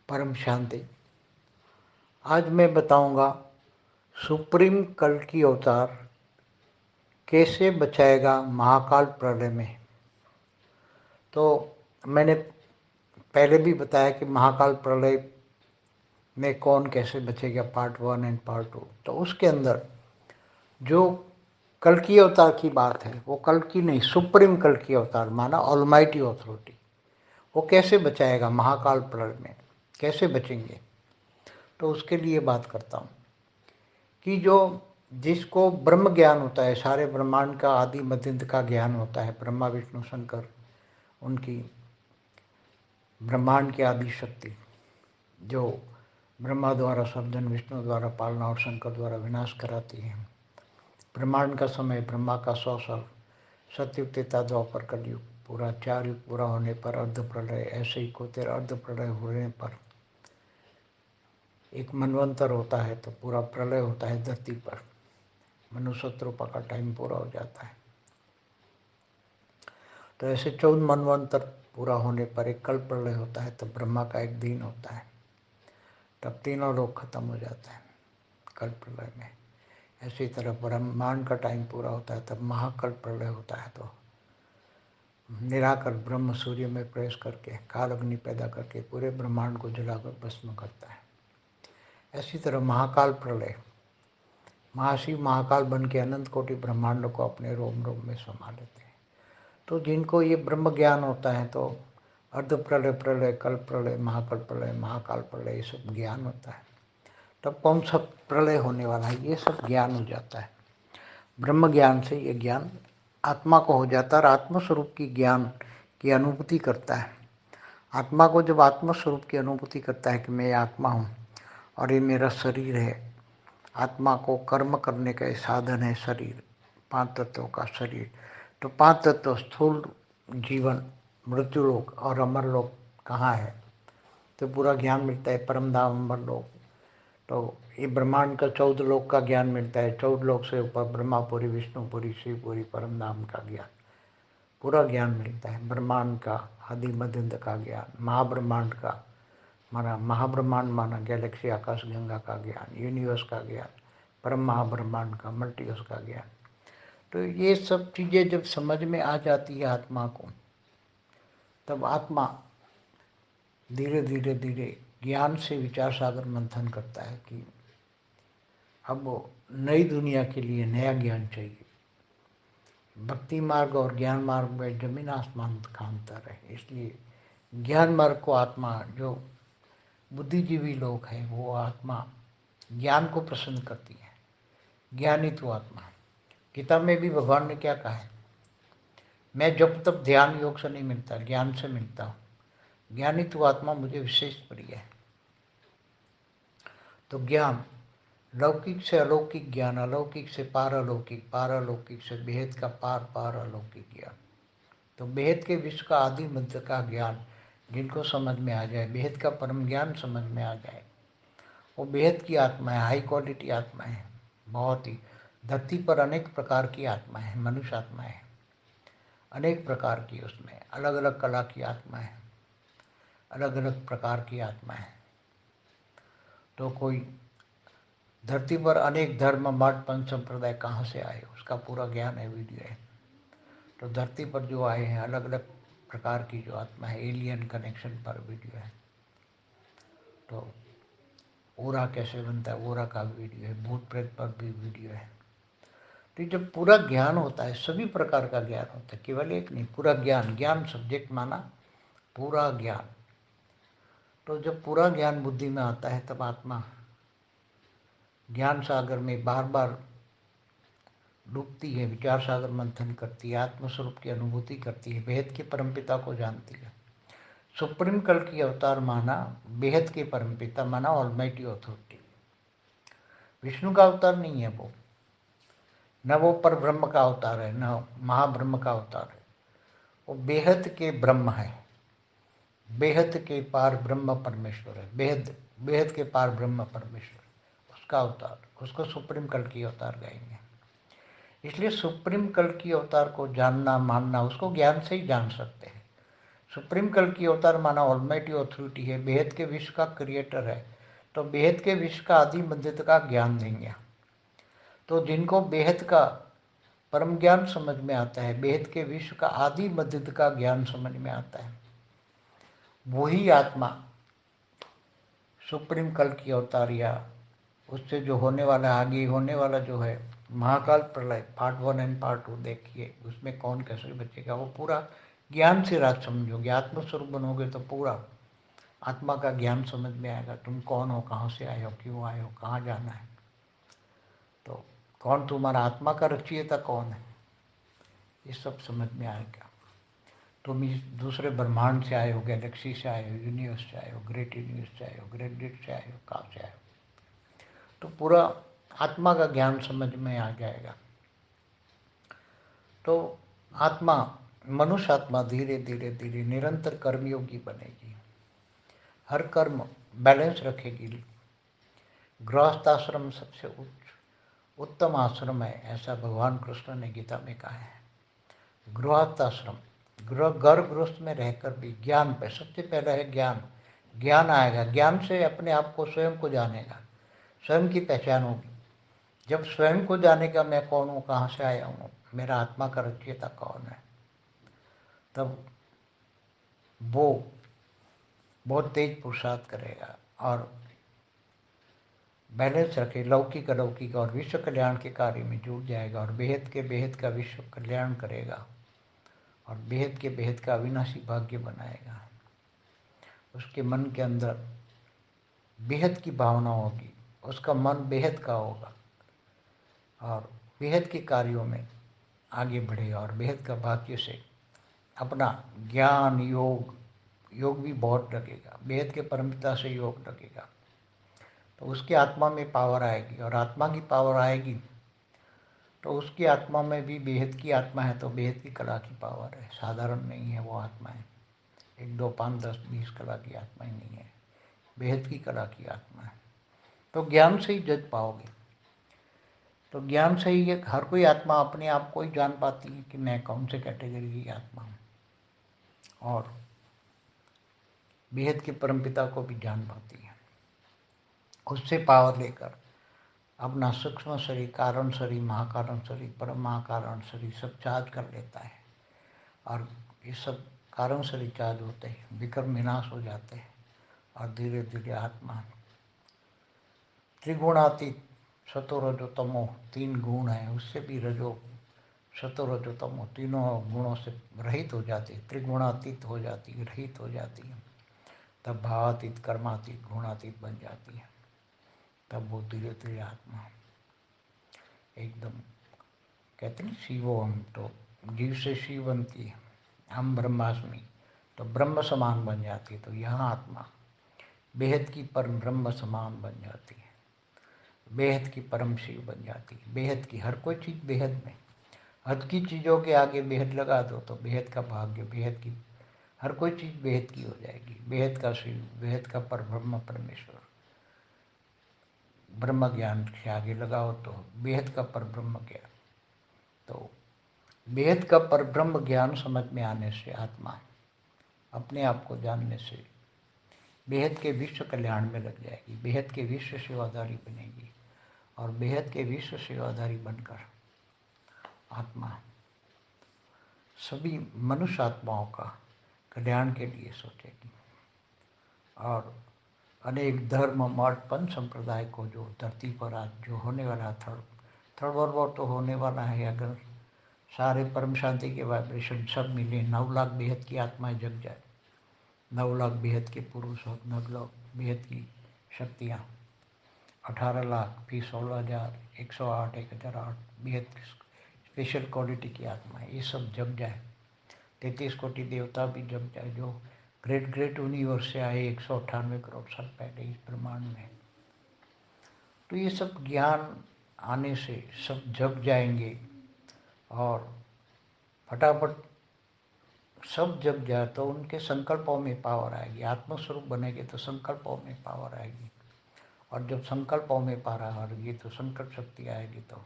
परम शांति। आज मैं बताऊंगा सुप्रीम कल्कि अवतार कैसे बचाएगा महाकाल प्रलय में। तो मैंने पहले भी बताया कि महाकाल प्रलय में कौन कैसे बचेगा, पार्ट 1 एंड पार्ट 2। तो उसके अंदर जो कल्कि अवतार की बात है वो कल्कि नहीं, सुप्रीम कल्कि अवतार माना ऑलमाइटी अथॉरिटी। वो कैसे बचाएगा महाकाल प्रलय में, कैसे बचेंगे, तो उसके लिए बात करता हूँ कि जो जिसको ब्रह्म ज्ञान होता है, सारे ब्रह्मांड का आदि मध्य का ज्ञान होता है, ब्रह्मा विष्णु शंकर, उनकी ब्रह्मांड की आदि शक्ति जो ब्रह्मा द्वारा सर्जन, विष्णु द्वारा पालना और शंकर द्वारा विनाश कराती है। ब्रह्मांड का समय ब्रह्मा का 100 साल, सतयुग, त्रेता, द्वापर, कलयुग, पूरा 4 युग पूरा होने पर अर्ध प्रलय, ऐसे ही कोतेर अर्ध प्रलय होने पर एक मनवंतर होता है, तो पूरा प्रलय होता है धरती पर। मनुष्य रूपा का टाइम पूरा हो जाता है। तो ऐसे 14 मनवंतर पूरा होने पर एक कल्प प्रलय होता है, तो ब्रह्मा का एक दिन होता है, तब तीनों लोग खत्म हो जाते हैं कल्प प्रलय में। इसी तरह ब्रह्मांड का टाइम पूरा होता है, तब महाकल्प प्रलय होता है। तो निराकर ब्रह्म सूर्य में प्रवेश करके काल अग्नि पैदा करके पूरे ब्रह्मांड को जलाकर भस्म करता है। इसी तरह महाकाल प्रलय, महाशिव महाकाल बन के अनंत कोटि ब्रह्मांडों को अपने रोम रोम में समा लेते हैं। तो जिनको ये ब्रह्म ज्ञान होता है, तो अर्ध प्रलय, प्रलय, कल्प प्रलय, महाकल्प प्रलय, महाकाल प्रलय, ये सब ज्ञान होता है। तब कौन सा प्रलय होने वाला है, ये सब ज्ञान हो जाता है। ब्रह्म ज्ञान से ये ज्ञान आत्मा को हो जाता है और आत्मस्वरूप की ज्ञान की अनुभूति करता है। आत्मा को जब आत्मस्वरूप की अनुभूति करता है कि मैं आत्मा हूँ और ये मेरा शरीर है, आत्मा को कर्म करने का साधन है शरीर, 5 तत्वों का शरीर। तो 5 तत्व स्थूल जीवन, मृत्युलोक और अमरलोक कहाँ है, तो पूरा ज्ञान मिलता है। परमधाम, अमरलोक, तो ये ब्रह्मांड का 14 लोक का ज्ञान मिलता है। 14 लोक से ऊपर ब्रह्मापुरी, विष्णुपुरी, शिवपुरी, परमधाम का ज्ञान, पूरा ज्ञान मिलता है। ब्रह्मांड का आदि मध्य का ज्ञान, महाब्रह्मांड का माना, महाब्रह्मांड माना गैलेक्सी, आकाश गंगा का ज्ञान, यूनिवर्स का ज्ञान, परम महाब्रह्मांड का, मल्टीवर्स का ज्ञान। तो ये सब चीज़ें जब समझ में आ जाती है आत्मा को, तब आत्मा धीरे धीरे धीरे ज्ञान से विचार सागर मंथन करता है कि अब नई दुनिया के लिए नया ज्ञान चाहिए। भक्ति मार्ग और ज्ञान मार्ग में जमीन आसमान का अंतर है। इसलिए ज्ञान मार्ग को आत्मा, जो बुद्धिजीवी लोग हैं, वो आत्मा ज्ञान को पसंद करती है। ज्ञानी तो आत्मा, गीता में भी भगवान ने क्या कहा है, मैं जब तब ध्यान योग से नहीं मिलता, ज्ञान से मिलता हूँ। ज्ञानी तो आत्मा मुझे विशेष प्रिय है। तो ज्ञान, लौकिक से अलौकिक ज्ञान, अलौकिक से पारलौकिक, पारलौकिक से बेहद का पार, पारलौकिक ज्ञान। तो बेहद के विश्व का आदि मध्य का ज्ञान जिनको समझ में आ जाए, बेहद का परम ज्ञान समझ में आ जाए, वो बेहद की आत्मा है, हाई क्वालिटी आत्मा है। बहुत ही धरती पर अनेक प्रकार की आत्मा है, मनुष्य आत्मा है अनेक प्रकार की, उसमें अलग अलग कला की आत्मा है, अलग अलग प्रकार की आत्मा है। तो कोई धरती पर अनेक धर्म, मठ, पंच संप्रदाय कहाँ से आए, उसका पूरा ज्ञान है, वीडियो है। तो धरती पर जो आए हैं अलग अलग प्रकार की जो आत्मा है, एलियन कनेक्शन पर वीडियो है। तो ओरा कैसे बनता है, ओरा का वीडियो है। भूत प्रेत पर भी वीडियो है। तो जब पूरा ज्ञान होता है, सभी प्रकार का ज्ञान होता है, केवल एक नहीं, पूरा ज्ञान, ज्ञान सब्जेक्ट माना पूरा ज्ञान। तो जब पूरा ज्ञान बुद्धि में आता है, तब आत्मा ज्ञान सागर में बार बार डूबती है, विचार सागर मंथन करती है, आत्मस्वरूप की अनुभूति करती है, बेहद के परमपिता को जानती है। सुप्रीम कल्कि अवतार माना बेहद के परमपिता, माना ऑलमाइटी अथॉरिटी। विष्णु का अवतार नहीं है वो, न वो पर ब्रह्म का अवतार है, न महाब्रह्म का अवतार है। वो बेहद के ब्रह्म है, बेहद के पार ब्रह्म परमेश्वर है, बेहद बेहद के पार ब्रह्म परमेश्वर, उसका अवतार, उसको सुप्रीम कल्कि अवतार कहेंगे। इसलिए सुप्रीम कल्कि अवतार को जानना, मानना, उसको ज्ञान से ही जान सकते हैं। सुप्रीम कल की अवतार माना ऑलमाइटी ऑथोरिटी है, बेहद के विश्व का क्रिएटर है, तो बेहद के विश्व का आदि मध्य का ज्ञान देंगे। तो जिनको बेहद का परम ज्ञान समझ में आता है, बेहद के विश्व का आदि मध्य का ज्ञान समझ में आता है, वही आत्मा सुप्रीम कल की अवतार या उससे जो होने वाला आगे होने वाला जो है महाकाल प्रलय पार्ट 1 एंड पार्ट 2 देखिए, उसमें कौन कैसे बचेगा, वो पूरा ज्ञान से राज समझोगे। आत्मस्वरूप बनोगे तो पूरा आत्मा का ज्ञान समझ में आएगा। तुम कौन हो, कहाँ से आए हो, क्यों आए हो, कहाँ जाना है, तो कौन तुम्हारा आत्मा का रचयिता कौन है, ये सब समझ में आएगा। तुम इस दूसरे ब्रह्मांड से आए हो, गैलेक्सी से आए हो, यूनिवर्स से आए हो, ग्रेट यूनिवर्स से आए हो, ग्रेट डेट से आए हो, कहाँ से आए हो, तो पूरा आत्मा का ज्ञान समझ में आ जाएगा। तो आत्मा, मनुष्य आत्मा धीरे धीरे धीरे निरंतर कर्मयोगी बनेगी, हर कर्म बैलेंस रखेगी। गृहस्थाश्रम सबसे उत्तम आश्रम है, ऐसा भगवान कृष्ण ने गीता में कहा है। गृहस्थाश्रम, घर गृहस्थ में रहकर भी ज्ञान पे सबसे पहला है ज्ञान। ज्ञान आएगा, ज्ञान से अपने आप को स्वयं को जानेगा, स्वयं की पहचान होगी। जब स्वयं को जानेगा मैं कौन हूँ, कहाँ से आया हूँ, मेरा आत्मा का रचयिता कौन है, तब वो बहुत तेज पुरुषार्थ करेगा और बैलेंस रखे, लौकिक अलौकिक और विश्व कल्याण के कार्य में जुट जाएगा और बेहद का विश्व कल्याण करेगा और बेहद का अविनाशी भाग्य बनाएगा। उसके मन के अंदर बेहद की भावना होगी, उसका मन बेहद का होगा और बेहद के कार्यों में आगे बढ़ेगा और बेहद का भाग्य से अपना ज्ञान योग भी बहुत लगेगा, बेहद के परमपिता से योग लगेगा, तो उसकी आत्मा में पावर आएगी और आत्मा की पावर आएगी तो उसकी आत्मा में भी बेहद की आत्मा है, तो बेहद की कला की पावर है, साधारण नहीं है वो आत्मा है, 1 2 5 10 20 कला की आत्मा ही नहीं है, बेहद की कला की आत्मा है। तो ज्ञान से ही जज पाओगे, तो ज्ञान से ही हर कोई आत्मा अपने आप को ही जान पाती है कि मैं कौन से कैटेगरी की आत्मा हूँ और बेहद के परमपिता को भी जान पाती है। उससे पावर लेकर अपना सूक्ष्म शरीर, कारण शरीर, महाकारण शरीर, परम महाकारण शरीर सब चार्ज कर लेता है और ये सब कारण शरीर चार्ज होते हैं, विक्रम विनाश हो जाते हैं और धीरे धीरे आत्मा त्रिगुणातीत, सतो रजो तमो 3 गुण हैं, उससे भी रजो सतो रजो तमो तीनों गुणों से रहित हो जाती है, त्रिगुणातीत हो जाती है, रहित हो जाती है, तब भावातीत, कर्मातीत, गुणातीत बन जाती है। तब वो धीरे धीरे आत्मा एकदम, कहते हैं शिवो हम, तो जीव से शिव बनती है, हम ब्रह्मास्मि, तो ब्रह्म समान बन जाती है। तो यहाँ आत्मा बेहद की परम ब्रह्म समान बन जाती है, बेहद की परम शिव बन जाती है, बेहद की हर कोई चीज़ बेहद में, हद की चीज़ों के आगे बेहद लगा दो तो बेहद का भाग्य, बेहद की हर कोई चीज़ बेहद की हो जाएगी, बेहद का शिव, बेहद का पर ब्रह्म परमेश्वर, ब्रह्म ज्ञान से आगे लगाओ तो बेहद का पर ब्रह्म ज्ञान। तो बेहद का पर ब्रह्म ज्ञान समझ में आने से आत्मा अपने आप को जानने से बेहद के विश्व कल्याण में लग जाएगी, बेहद के विश्व सेवाधारी बनेगी और बेहद के विश्व सेवाधारी बनकर आत्मा सभी मनुष्य आत्माओं का कल्याण के लिए सोचेगी और अनेक धर्म मठ पंच संप्रदाय को जो धरती पर आज जो होने वाला थर्ड वर्ल्ड वॉर तो होने वाला है, अगर सारे परम शांति के वाइब्रेशन सब मिले, 9 लाख बेहद की आत्माएं जग जाए, 9 लाख बेहद के पुरुष और 9 लाख बेहद की शक्तियाँ, 18 लाख फिर 16,000 108 1008 बेहद स्पेशल क्वालिटी की आत्माएं, ये सब जग जाए, 33 कोटि देवता भी जग जाए जो ग्रेट यूनिवर्स से आए 198 करोड़ साल पहले इस ब्रह्मांड में, तो ये सब ज्ञान आने से सब जग जाएंगे और फटाफट सब जग जाए तो उनके संकल्पों में पावर आएगी, आत्मस्वरूप बनेंगे तो संकल्पों में पावर आएगी और जब संकल्पों में पावर आएगी तो संकल्प शक्ति आएगी, तो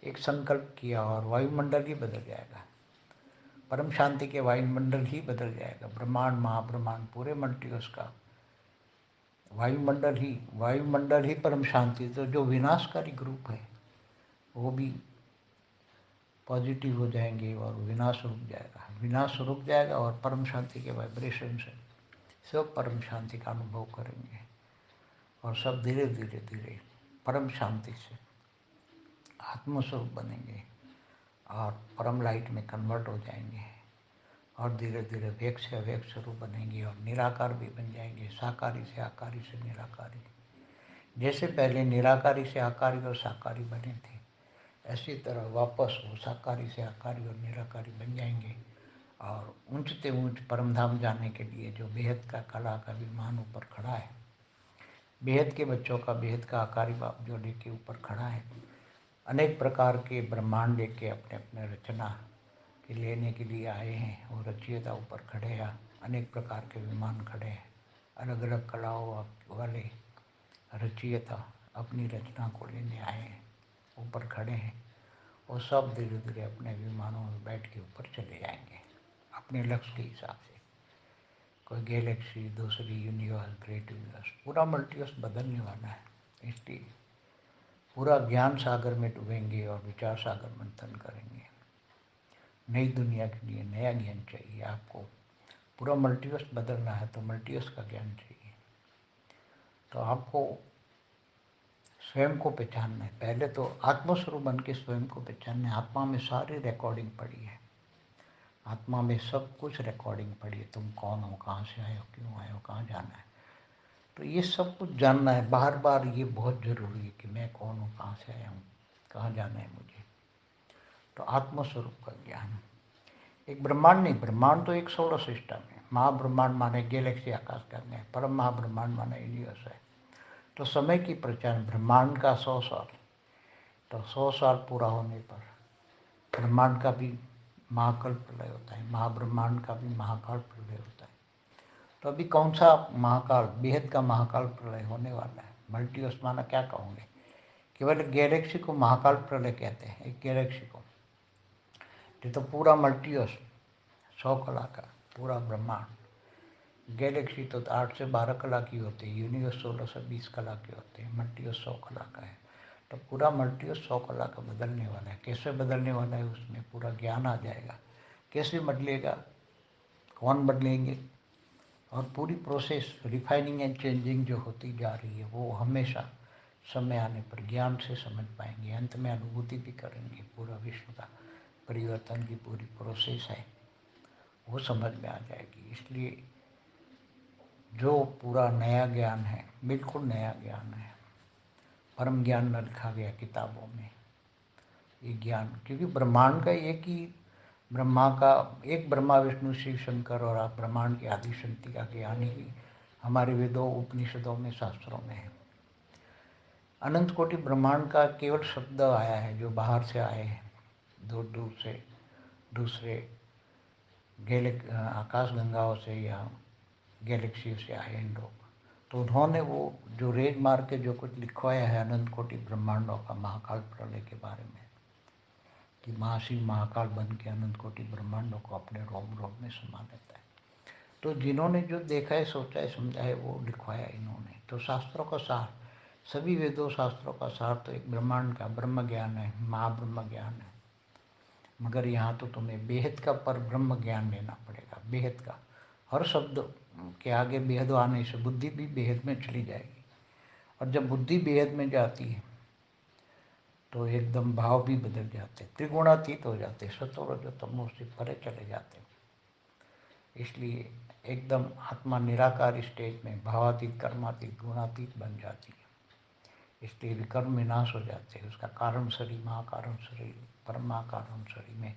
एक संकल्प किया और वायुमंडल ही बदल जाएगा, परम शांति के वायुमंडल ही बदल जाएगा। ब्रह्मांड महाब्रह्मांड पूरे मल्टीवर्स का वायुमंडल ही परम शांति। तो जो विनाशकारी ग्रुप है वो भी पॉजिटिव हो जाएंगे और विनाश रुक जाएगा और परम शांति के वाइब्रेशन से सब परम शांति का अनुभव करेंगे और सब धीरे धीरे धीरे परम शांति से आत्मस्वरूप बनेंगे और परम लाइट में कन्वर्ट हो जाएंगे और धीरे धीरे व्यक्त से अव्यक्त स्वरूप बनेंगे और निराकार भी बन जाएंगे, साकारी से आकारी से निराकारी। जैसे पहले निराकारी से आकारी और साकारी बने थे, ऐसी तरह वापस वो साकारी से आकारी और निराकारी बन जाएंगे और ऊंचते ऊंच परमधाम जाने के लिए जो बेहद का कला का विमान ऊपर खड़ा है, बेहद के बच्चों का बेहद का आकारी बाप जो लेके ऊपर खड़ा है, अनेक प्रकार के ब्रह्मांड लेके अपने अपने रचना के लेने के लिए आए हैं और रचयिता ऊपर खड़े हैं, अनेक प्रकार के विमान खड़े हैं, अलग अलग कलाओं वाले रचयिता अपनी रचना को लेने आए हैं, ऊपर खड़े हैं और सब धीरे धीरे अपने विमानों में बैठ के ऊपर चले जाएंगे अपने लक्ष्य के हिसाब से। कोई गैलेक्सी, दूसरी यूनिवर्स, ग्रेट यूनिवर्स, पूरा मल्टीवर्स बदलने वाला है। इसलिए पूरा ज्ञान सागर में डूबेंगे और विचार सागर मंथन करेंगे। नई दुनिया के लिए नया ज्ञान चाहिए आपको। पूरा मल्टीवर्स बदलना है तो मल्टीवर्स का ज्ञान चाहिए। तो आपको स्वयं को पहचानना है। पहले तो आत्मस्वरूप बन के स्वयं को पहचानना है। आत्मा में सारी रिकॉर्डिंग पड़ी है, आत्मा में सब कुछ रिकॉर्डिंग पड़ी है। तुम कौन हो, कहाँ से आए हो, क्यों आए हो, कहाँ जाना है, तो ये सब कुछ जानना है। बार बार ये बहुत ज़रूरी है कि मैं कौन हूँ, कहाँ से आया हूँ, कहाँ जाना है मुझे। तो आत्मस्वरूप का ज्ञान। एक ब्रह्मांड नहीं, ब्रह्मांड तो एक सोलर सिस्टम है। महाब्रह्मांड माने गैलेक्सी, आकाश गंगा है। परम महाब्रह्मांड माने यूनिवर्स है। तो समय की पहचान ब्रह्मांड का 100 साल, तो 100 साल पूरा होने पर ब्रह्मांड का भी महाकाल प्रलय होता है, महाब्रह्मांड का भी महाकाल प्रलय होता है। तो अभी कौन सा महाकाल, बेहद का महाकाल प्रलय होने वाला है। मल्टीवर्स माना क्या कहूँगे, केवल गैलेक्सी को महाकाल प्रलय कहते हैं, एक गैलेक्सी को। ये तो पूरा मल्टीवर्स 100 कला का पूरा ब्रह्मांड। गैलेक्सी तो 8 से 12 कला की होती है, यूनिवर्स 16 से 20 कला के होते हैं, मल्टीवर्स 100 कला का है। तो पूरा मल्टीवर्स 100 कला का बदलने वाला है। कैसे बदलने वाला है, उसमें पूरा ज्ञान आ जाएगा। कैसे बदलेगा, कौन बदलेंगे, और पूरी प्रोसेस रिफाइनिंग एंड चेंजिंग जो होती जा रही है वो हमेशा समय आने पर ज्ञान से समझ पाएंगे। अंत में अनुभूति भी करेंगे। पूरा विश्व का परिवर्तन की पूरी प्रोसेस है वो समझ में आ जाएगी। इसलिए जो पूरा नया ज्ञान है, बिल्कुल नया ज्ञान है, परम ज्ञान न लिखा गया किताबों में ये ज्ञान। क्योंकि ब्रह्मांड का एक ही ब्रह्मा का एक ब्रह्मा विष्णु शिव शंकर और आप ब्रह्मांड की आदि शक्ति का ज्ञान ही हमारे वेदों उपनिषदों में शास्त्रों में है। अनंत कोटि ब्रह्मांड का केवल शब्द आया है जो बाहर से आए हैं, दूर दूर से दूसरे आकाश गंगाओं से या गैलेक्सी से आए हैं लोग। तो उन्होंने वो जो रेज मार के जो कुछ लिखवाया है अनंत कोटि ब्रह्मांडों का महाकाल प्रलय के बारे में, कि महाशिव महाकाल बन के अनंत कोटि ब्रह्मांडों को अपने रोम रोम में समा लेता है। तो जिन्होंने जो देखा है, सोचा है, समझा है, वो लिखवाया इन्होंने। तो शास्त्रों का सार, सभी वेदों शास्त्रों का सार तो एक ब्रह्मांड का ब्रह्म ज्ञान है, महाब्रह्म ज्ञान है। मगर यहाँ तो तुम्हें बेहद का पर ब्रह्म ज्ञान लेना पड़ेगा। बेहद का हर शब्द के आगे बेहद आने से बुद्धि भी बेहद में चली जाएगी। और जब बुद्धि बेहद में जाती है तो एकदम भाव भी बदल जाते, त्रिगुणातीत हो जाते, सत्व रजो तमो से परे चले जाते। इसलिए एकदम आत्मा निराकार स्टेज में भावातीत, कर्मातीत, गुणातीत बन जाती है। इसलिए विकर्म विनाश हो जाते हैं। उसका कारण शरीर, महाकारण शरीर, परमाकारण शरीर में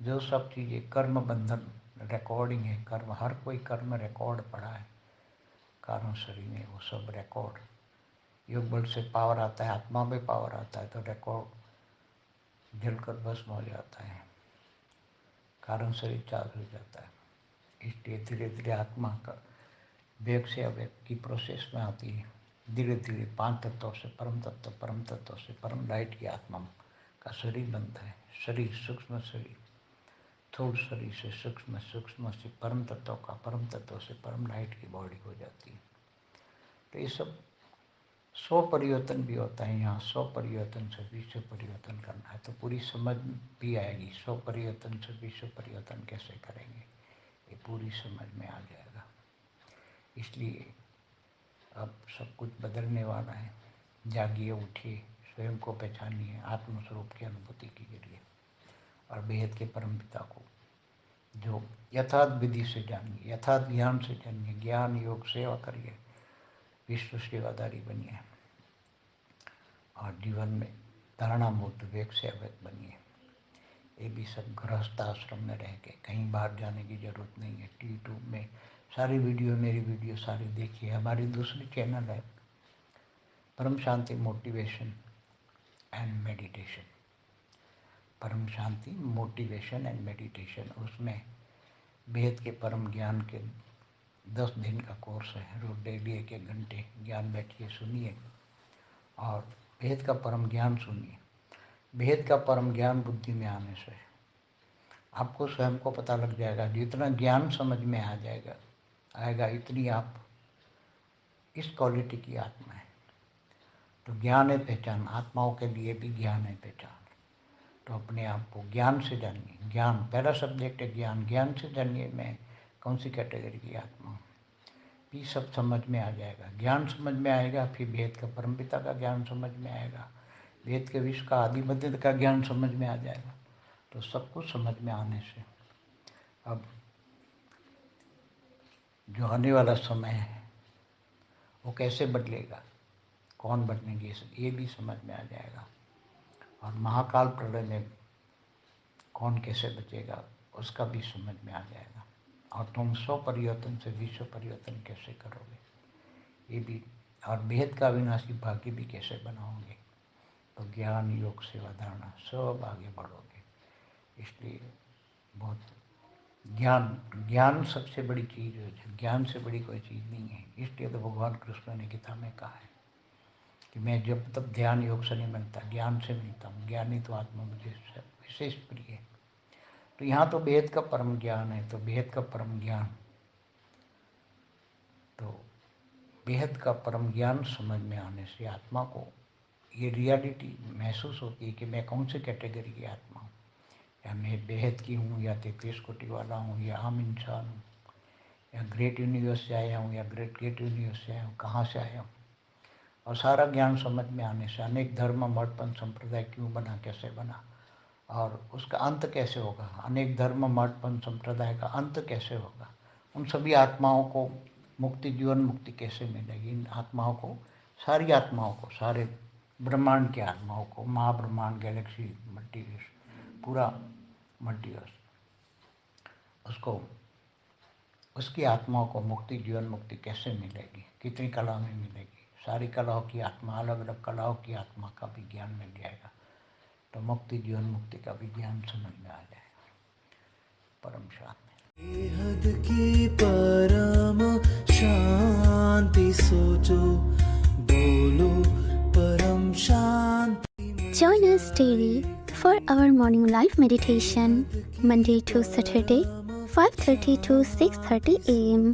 जो सब चीज़ें कर्म बंधन रिकॉर्डिंग है, कर्म हर कोई कर्म रिकॉर्ड पड़ा है कारण शरीर में, वो सब रिकॉर्ड योग बल से पावर आता है, आत्मा में पावर आता है तो रिकॉर्ड जलकर भस्म हो जाता है, कारण शरीर चार्ज हो जाता है। इसलिए धीरे धीरे आत्मा का व्यक्त से अव्यक्त की प्रोसेस में आती है। धीरे धीरे 5 तत्वों से परम तत्व, परम तत्व से परम लाइट की आत्मा का शरीर बनता है। शरीर सूक्ष्म शरीर, स्थूल शरीर से सूक्ष्म, सूक्ष्म से परम तत्व का, परम तत्व से परम लाइट की बॉडी हो जाती है। तो ये सब 100 परिवर्तन भी होता है यहाँ। 100 परिवर्तन से विश्व परिवर्तन करना है तो पूरी समझ भी आएगी। 100 परिवर्तन से विश्व परिवर्तन कैसे करेंगे ये पूरी समझ में आ जाएगा। इसलिए अब सब कुछ बदलने वाला है। जागिए, उठिए, स्वयं को पहचानिए आत्मस्वरूप की अनुभूति कीजिए और बेहद के परम पिता को जो यथार्थ विधि से जानिए, यथार्थ ज्ञान से जानिए, ज्ञान योग सेवा करिए, विश्व सेवादारी बनिए और जीवन में धारणा मूर्त विवेक से अवैध बनिए। ये भी सब गृहस्थ आश्रम में रह के, कहीं बाहर जाने की जरूरत नहीं है। यूट्यूब में सारी वीडियो, मेरी वीडियो सारी देखिए। हमारी दूसरी चैनल है परम शांति मोटिवेशन एंड मेडिटेशन, परम शांति मोटिवेशन एंड मेडिटेशन। उसमें बेहद के परम ज्ञान के 10 दिन का कोर्स है। रोज डेली 1-1 घंटे ज्ञान बैठिए, सुनिए और बेहद का परम ज्ञान सुनिए। बेहद का परम ज्ञान बुद्धि में आने से आपको स्वयं को पता लग जाएगा। जितना ज्ञान समझ में आ आएगा इतनी आप इस क्वालिटी की आत्मा है। तो ज्ञान है पहचान, आत्माओं के लिए भी ज्ञान है पहचान। तो अपने आप को ज्ञान से जानिए। ज्ञान पहला सब्जेक्ट है ज्ञान। ज्ञान से जानिए मैं कौन सी कैटेगरी की आत्मा हूँ। ये सब समझ में आ जाएगा। ज्ञान समझ में आएगा, फिर वेद का परमपिता का ज्ञान समझ में आएगा, वेद के विश्व का आदि मध्य का ज्ञान समझ में आ जाएगा। तो सब कुछ समझ में आने से अब जो आने वाला समय है वो कैसे बदलेगा, कौन बदलेंगे, ये भी समझ में आ जाएगा। और महाकाल प्रलय में कौन कैसे बचेगा उसका भी समझ में आ जाएगा। और तुम 100 परिवर्तन से विश्व परिवर्तन कैसे करोगे ये भी, और बेहद का अविनाशी भाग्य भी कैसे बनाओगे। तो ज्ञान योग सेवा धारणा सब आगे बढ़ोगे। इसलिए बहुत ज्ञान सबसे बड़ी चीज़ है। ज्ञान से बड़ी कोई चीज़ नहीं है। इसलिए तो भगवान कृष्ण ने गीता में कहा है कि मैं जब तब ध्यान योग से नहीं मिलता, ज्ञान से मिलता हूँ। ज्ञानी तो आत्मा मुझे विशेष प्रिय है। तो यहाँ तो बेहद का परम ज्ञान है। तो बेहद का परम ज्ञान, तो बेहद का परम ज्ञान समझ में आने से आत्मा को ये रियलिटी महसूस होती है कि मैं कौन सी कैटेगरी की आत्मा हूँ, या मैं बेहद की हूँ, या 33 कोटि वाला हूँ, या आम इंसान हूँ, या ग्रेट यूनिवर्स से आया हूँ, या ग्रेट यूनिवर्स से आया हूँ, कहाँ से आया हूँ। और सारा ज्ञान समझ में आने से अनेक धर्म मठ पंथ संप्रदाय क्यों बना, कैसे बना, और उसका अंत कैसे होगा, अनेक धर्म मठ पंथ संप्रदाय का अंत कैसे होगा, उन सभी आत्माओं को मुक्ति, जीवन मुक्ति कैसे मिलेगी। इन आत्माओं को, सारी आत्माओं को, सारे ब्रह्मांड के आत्माओं को, महाब्रह्मांड, गैलेक्सी, मल्टीवर्स, पूरा मल्टीवर्स, उसको, उसकी आत्माओं को मुक्ति, जीवन मुक्ति कैसे मिलेगी, कितनी कला में मिलेगी। सारी कलाओं की आत्मा, अलग अलग कलाओं की आत्मा का भी ज्ञान मिल जाएगा। तो मुक्ति, जीवन मुक्ति का भी ज्ञान समझ में आ जाएगा। परम शांति, बेहद की परम शांति सोचो, बोलो परम शांति। Join us daily for our morning live meditation, Monday to Saturday, 5:30 to 6:30 a.m.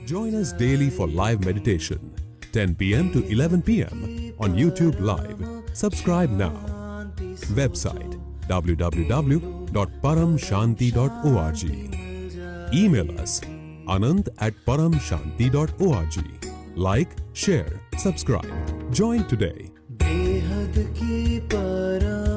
Join us daily for live meditation, 10 p.m. to 11 p.m. on YouTube Live. Subscribe now. Website www.paramshanti.org. Email us anand@paramshanti.org. Like, share, subscribe. Join today. बेहद की परम